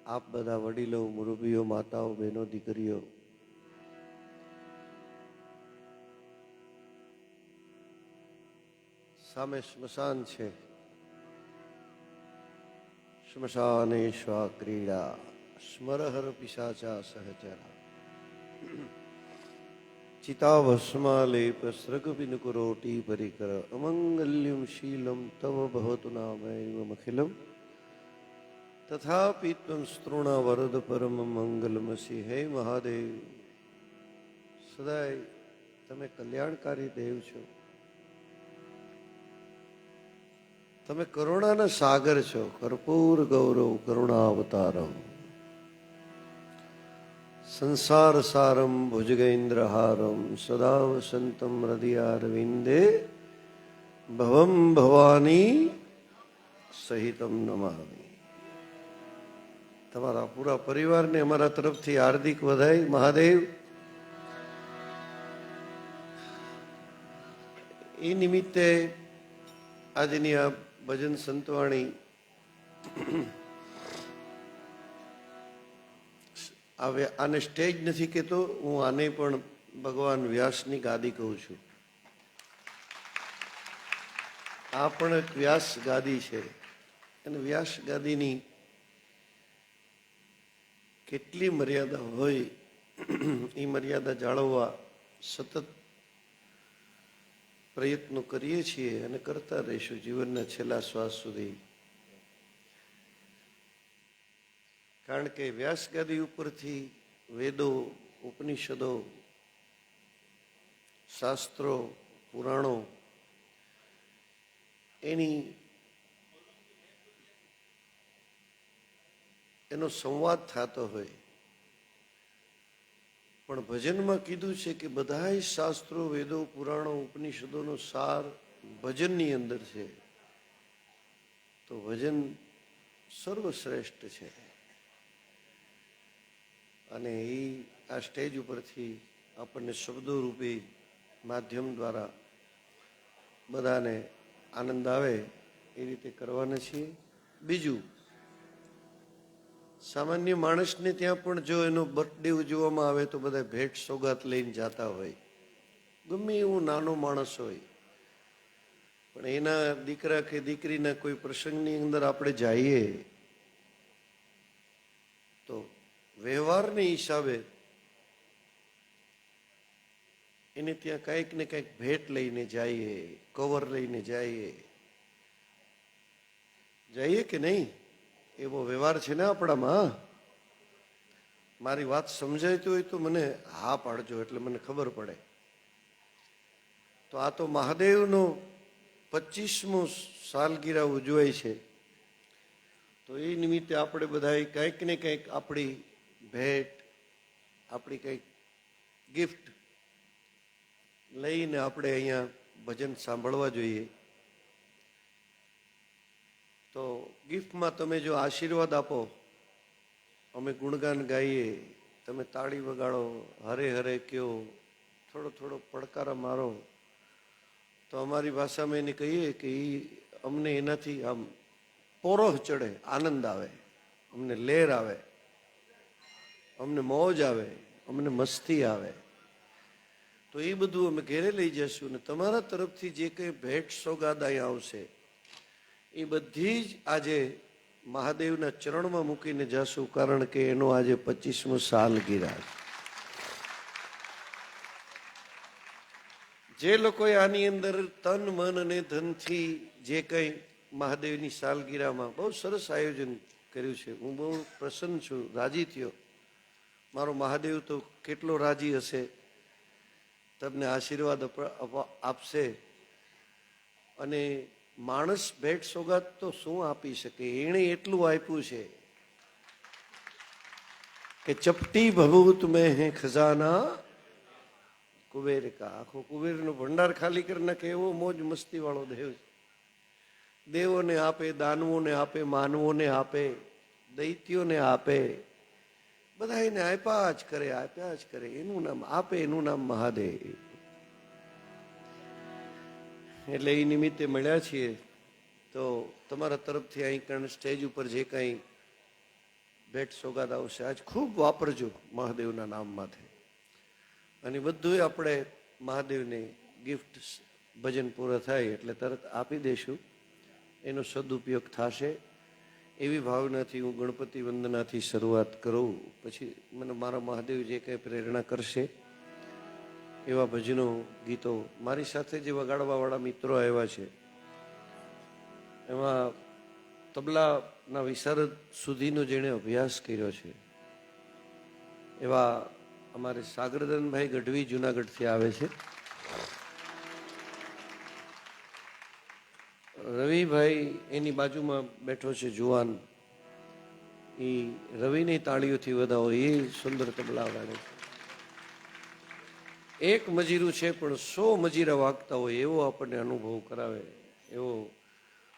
આપ બધા વડીલો, મુરબીઓ, માતાઓ, બહેનો, દીકરીઓ, સામે સ્મશાન છે. સ્મશાનેશ્વા ક્રીડા સ્મરહર પિશાચા સહચરા ચિતાભસ્માલેપ સૃગપિનકુરોટી પરિકર અમંગલ્યમ શીલમ તવ ભવતુ નામૈવમખિલમ તથાપિ ત્વં સ્તૃણા વરદ પરમ મંગલમસી. હે મહાદેવ, સદાય તમે કલ્યાણકારી દેવ છો. તમે કરુણાના સાગર છો. કર્પૂર ગૌરવ કરુણાવતારમ સંસાર સારમ ભુજગેન્દ્રહારમ સદા વસંતમ હૃદયારવિંદે ભવમ ભવાની સહિતમ નમામિ. તમારા પૂરા પરિવારને અમારા તરફથી હાર્દિક વધાઈ. મહાદેવ, એ નિમિત્તે આજની આ ભજન સંતવાણી આને સ્ટેજ નથી કહેતો હું, આને પણ ભગવાન વ્યાસની ગાદી કહું છું. આ પણ એક વ્યાસ ગાદી છે અને વ્યાસ ગાદીની કેટલી મર્યાદા હોય એ મર્યાદા જાળવવા સતત પ્રયત્નો કરીએ છીએ અને કરતા રહીશું જીવનના છેલ્લા શ્વાસ સુધી. કારણ કે વ્યાસગાદી ઉપરથી વેદો, ઉપનિષદો, શાસ્ત્રો, પુરાણો એનો સંવાદ થતો હોય. પણ ભજનમાં કીધું છે કે બધાય શાસ્ત્રો, વેદો, પુરાણો, ઉપનિષદોનો સાર ભજનની અંદર છે. તો ભજન સર્વશ્રેષ્ઠ છે અને એ આ સ્ટેજ ઉપરથી આપણને શબ્દો રૂપી માધ્યમ દ્વારા બધાને આનંદ આવે એ રીતે કરવાના છીએ. બીજું, સામાન્ય માણસને ત્યાં પણ જો એનો બર્થડે ઉજવવામાં આવે તો બધા ભેટ સોગાત લઈને જતા હોય. ગમે એવું નાનો માણસ હોય, પણ એના દીકરા કે દીકરીના કોઈ પ્રસંગની અંદર આપણે જઈએ તો વ્યવહારની હિસાબે એને ત્યાં કંઈક ને કંઈક ભેટ લઈને જઈએ, કવર લઈને જઈએ કે નહીં? એવો વ્યવહાર છે ને આપણામાં. મારી વાત સમજાયતી હોય તો મને હા પાડજો, એટલે મને ખબર પડે. તો આ તો મહાદેવનો 25મો સાલગીરા ઉજવાય છે. તો એ નિમિત્તે આપણે બધા કંઈક ને કંઈક આપણી ભેટ, આપણી કંઈક ગિફ્ટ લઈને આપણે અહીંયા ભજન સાંભળવા જોઈએ. તો ગિફ્ટમાં તમે જો આશીર્વાદ આપો, અમે ગુણગાન ગાઈએ, તમે તાળી વગાડો, હરે હરે કહો, થોડો થોડો પડકારા મારો, તો અમારી ભાષામાં એને કહીએ કે એ અમને એનાથી આમ પોરોહ ચડે, આનંદ આવે, અમને લહેર આવે, અમને મોજ આવે, અમને મસ્તી આવે. તો એ બધું અમે ઘેરે લઈ જઈશું ને તમારા તરફથી જે કંઈ ભેટ સોગાદ અહીંયા આવશે એ બધી જ આજે મહાદેવના ચરણમાં મૂકીને જશું. કારણ કે એનો આજે 25મો સાલગીરા છે. જે લોકોએ આની અંદર તન, મન અને ધનથી જે કંઈ મહાદેવની સાલગીરામાં બહુ સરસ આયોજન કર્યું છે, હું બહુ પ્રસન્ન છું, રાજી થયો. મારો મહાદેવ તો કેટલો રાજી હશે, તમને આશીર્વાદ આપશે. અને માણસ ભેટ સોગાત તો શું આપી શકે? એણે એટલું આપ્યું છે કે ચપટી ભભૂત મેં હે ખજાના કુબેર કા. આખો કુબેરનો ભંડાર ખાલી કરી નાખે એવો મોજ મસ્તી વાળો દેવ છે. દેવોને આપે, દાનવોને આપે, માનવોને આપે, દૈત્યોને આપે, બધા એને આપ્યા જ કરે. એનું નામ આપે, એનું નામ મહાદેવ. એટલે એ નિમિત્તે મળ્યા છીએ. તો તમારા તરફથી અહીં સ્ટેજ ઉપર જે કાંઈ ભેટ સોગાદ આવશે. આજ ખૂબ વાપરજો મહાદેવના નામમાંથી. અને બધું આપણે મહાદેવને ગિફ્ટ ભજન પૂરા થાય એટલે તરત આપી દઈશું. એનો સદુપયોગ થશે એવી ભાવનાથી હું ગણપતિ વંદનાથી શરૂઆત કરું. પછી મને મારા મહાદેવ જે કંઈ પ્રેરણા કરશે એવા ભજનો ગીતો મારી સાથે જે વગાડવાવાળા મિત્રો આવ્યા છે એમાં તબલાના વિશારદ સુધીનો જેણે અભ્યાસ કર્યો છે એવા અમારે સાગરદનભાઈ ગઢવી જુનાગઢથી આવે છે. રવિભાઈ એની બાજુમાં બેઠો છે જુવાન, એ રવિની તાળીઓથી વધાવો, એ સુંદર તબલા વગાડે છે. એક મજીરું છે પણ 100 મજીરા વાગતા હોય એવો આપણને અનુભવ કરાવે એવો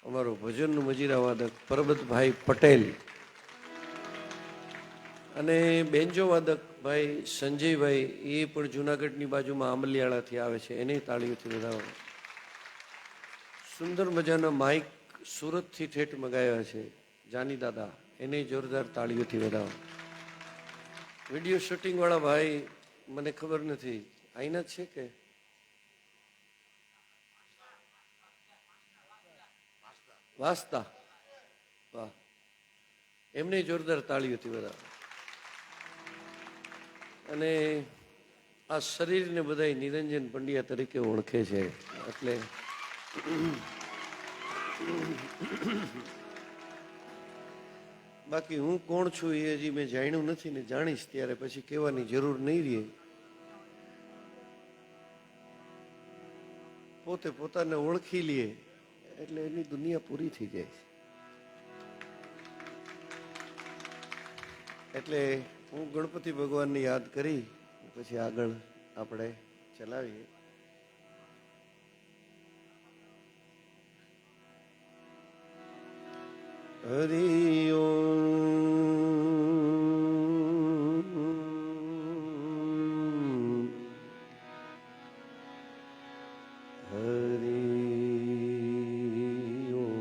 અમારો ભજનનું મજીરા વાદક પરબતભાઈ પટેલ અને બેન્જો વાદક ભાઈ સંજયભાઈ, એ પણ જુનાગઢની બાજુમાં આંબલિયાળાથી આવે છે, એને તાળીઓથી વધાવો. સુંદર મજાના માઇક સુરતથી ઠેઠ મગાવ્યા છે જાની દાદા, એને જોરદાર તાળીઓથી વધાવો. વિડીયો શૂટિંગ વાળા ભાઈ મને ખબર નથી અહીંના જ છે કે વાસ્તા, વાહ, એમને જોરદાર તાળીઓથી વધાવો. અને આ શરીરને બધા નિરંજન પંડ્યા તરીકે ઓળખે છે એટલે બાકી હું કોણ છું એ હજી મેં જાણ્યું નથી ને જાણીશ ત્યારે પછી કહેવાની જરૂર નહીં રહે. પોતે પોતાને ઓળખી લે એટલે એની દુનિયા પૂરી થઈ જાય છે. એટલે હું ગણપતિ ભગવાનને યાદ કરી પછી આગળ આપણે ચલાવીએ. હરિ ઓમ હરિ ઓમ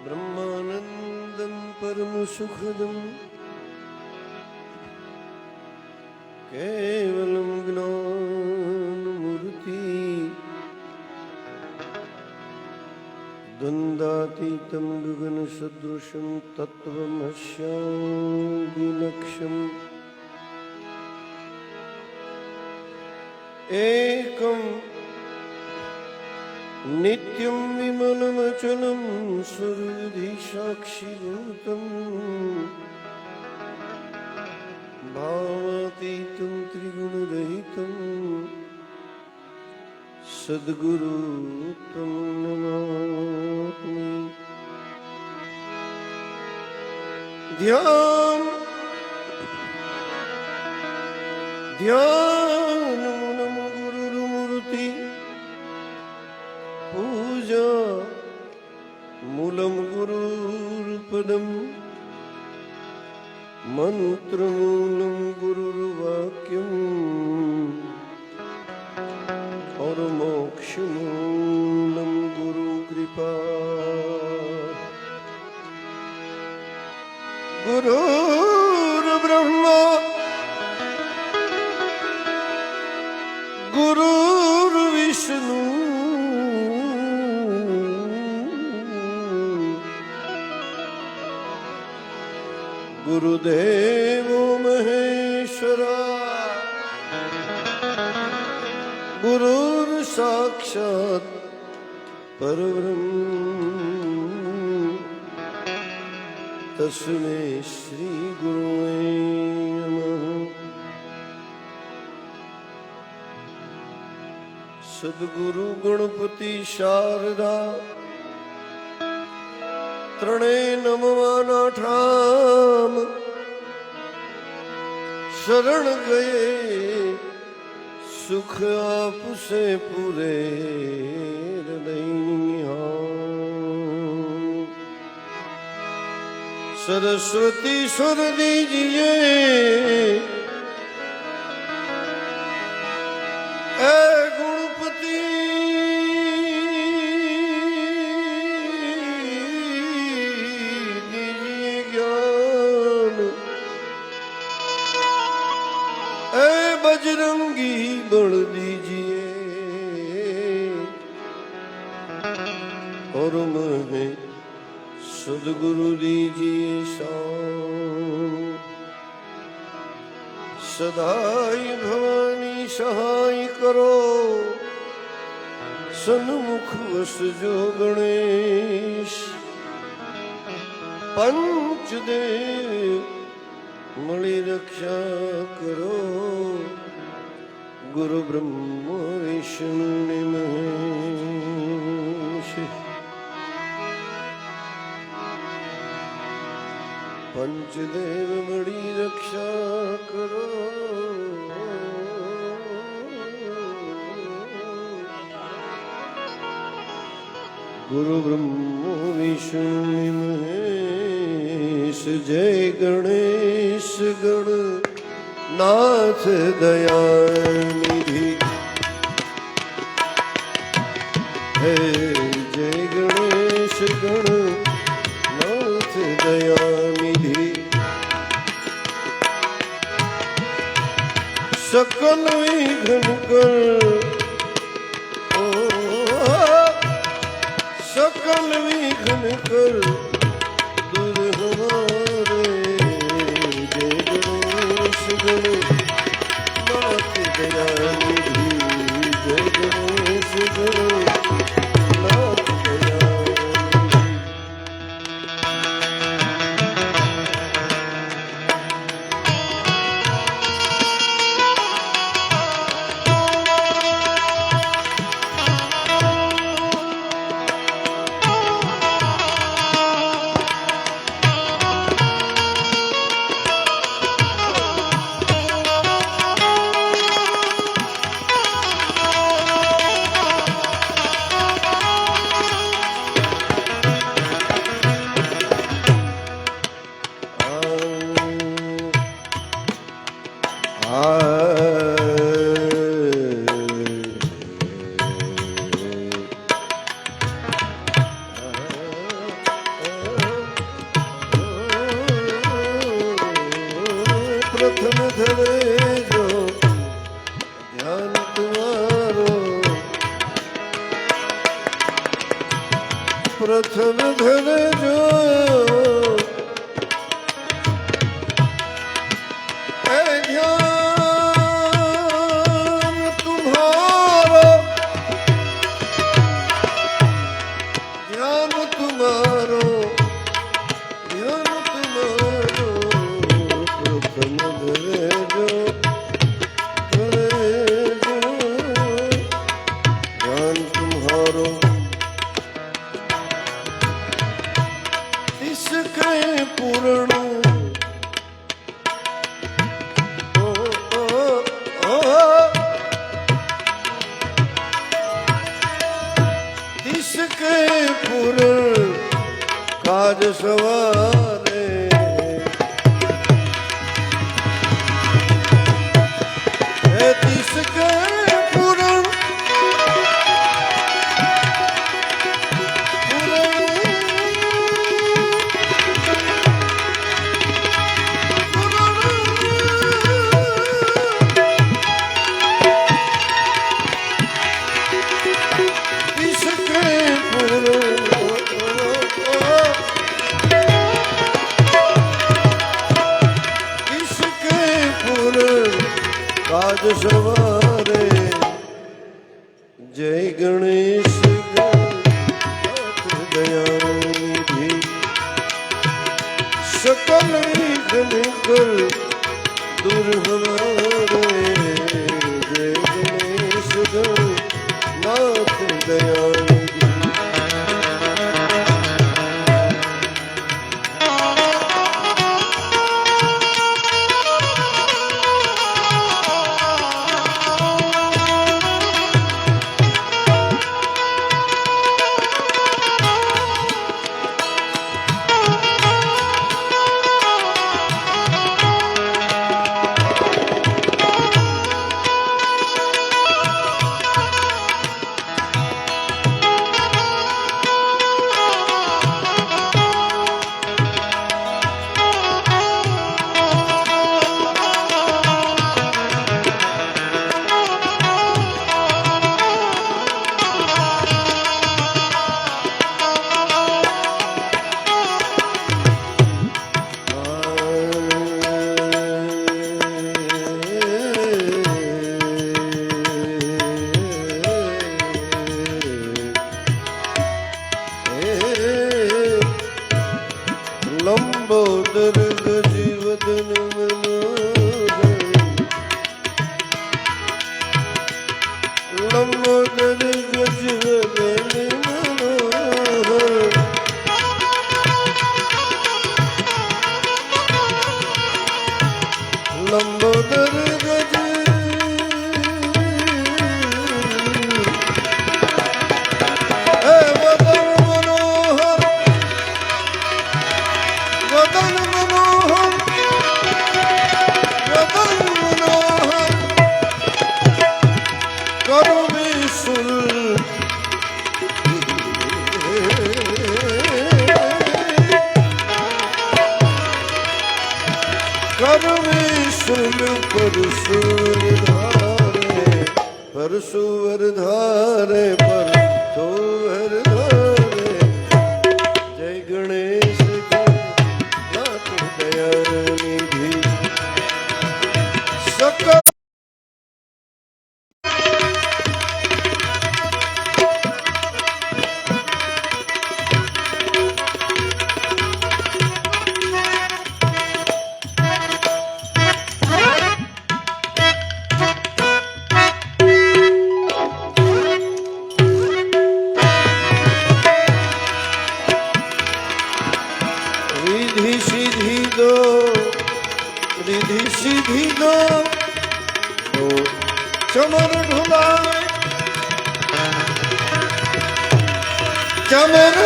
ब्रह्मानन्दं परमसुखदं केवलं ज्ञानमूर्ति द्वन्द्वातीतं गगनसदृशं तत्त्वमस्यादिलक्ष्यम् एकम् नित्यं विमलमचलं सर्वधि साक्षिभूतं भावातीतं त्रिगुणरहितं सद्गुरु तं नमामि. ध्यानमुनं गुरुर्मूर्ति पूजा मूलं गुरुर्पदं मंत्रमूलं गुरुर्वाक्यम् और मोक्षमूलं गुरुकृपा. गुरुर्ब्रह्मा गुरुर्विष्णु गुरुदेवो महेश्वरा गुरुर्साक्षात् परब्रह्म तस्मै श्री गुरुवे नमः. सद्गुरु गणपति शारदा ત્રણેય નમવાના ઠામ शरण गए सुख आपसे पूरे हृदय। सरस्वती सुर दीजिए ए गुणपति दीजिए ज्ञान ए बजरंगी बल दीजिए और मैं सदगुरु दीजिए सदाई भवानी सहाय करो सन्मुख वस जो गणेश पंचदेव मणि रक्षा करो गुरु ब्रह्म विष्णु महेश पंचदेव मणि रक्षा करो गुरु ब्रह्म विष्णु महेश जय गणेश गण नाथ दयानिधि हे जय गणेश गण नाथ दयानिधि सकल विघ्न कर सकल विघ्न कर दूर हमारे जय गणेश गण नाथ दयानिधि जय गणेश गण नाथ दयानिधि। प्रथम धरे जो ध्यान तुम्हारो प्रथम धरे जो ध्यान तुम्हारो ध्यान तुम्हारो ध्यान तुम्हारो प्रथम धरे जो ध्यान तुम्हारो इसके पूर्ण इसके पूर्ण काज सवारे इसके पूर्ण काज सवारे जय गणेश नाथ दयानिधि सकल विघ्न कर दूर हमारे जय गणेश नाथ दयानिधि। बदन मनोहर लंबोदर गज बदन मनोहर लंबोदर गज परसुवर धारे परसुवर धारे जय गणेश नाथ दयानिधि सकल रिधि सीधी दो चमर ढुलाए चमर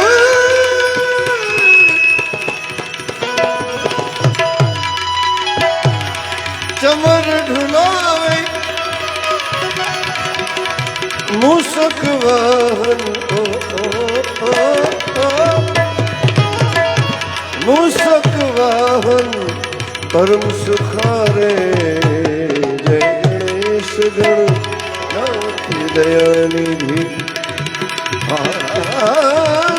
चमर ढुलाए मूसक वाहन मूसक वाहन परम सुखारे जय गणेश गणनाथ दयानिधि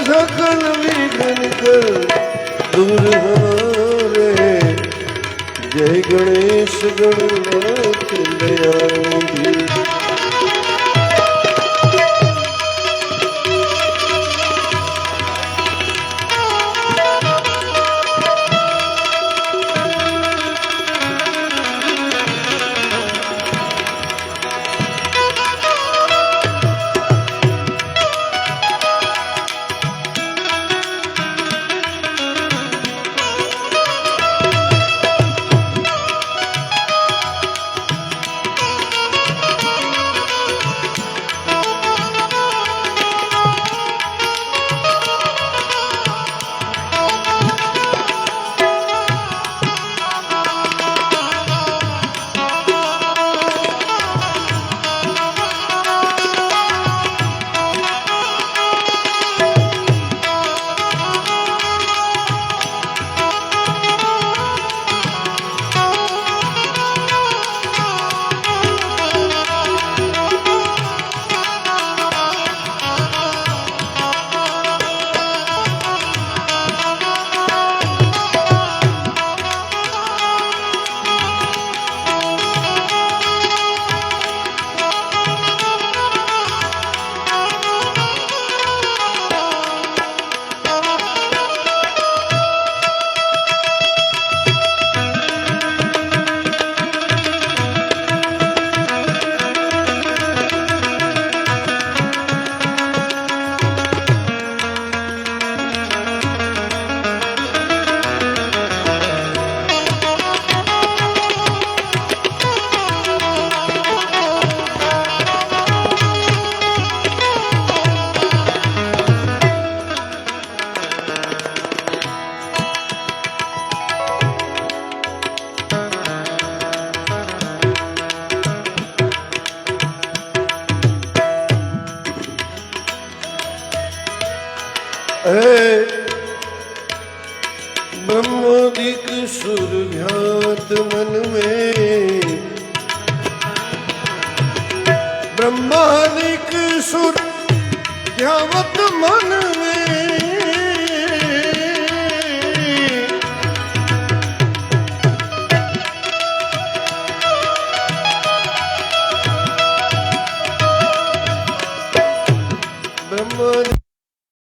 सकल विघ्न कर दूर हमारे जय गणेश गणनाथ दयानिधि ब्रह्मोदिक सुर ध्यात मन में ब्रह्मादिक सुर ध्यावत मन में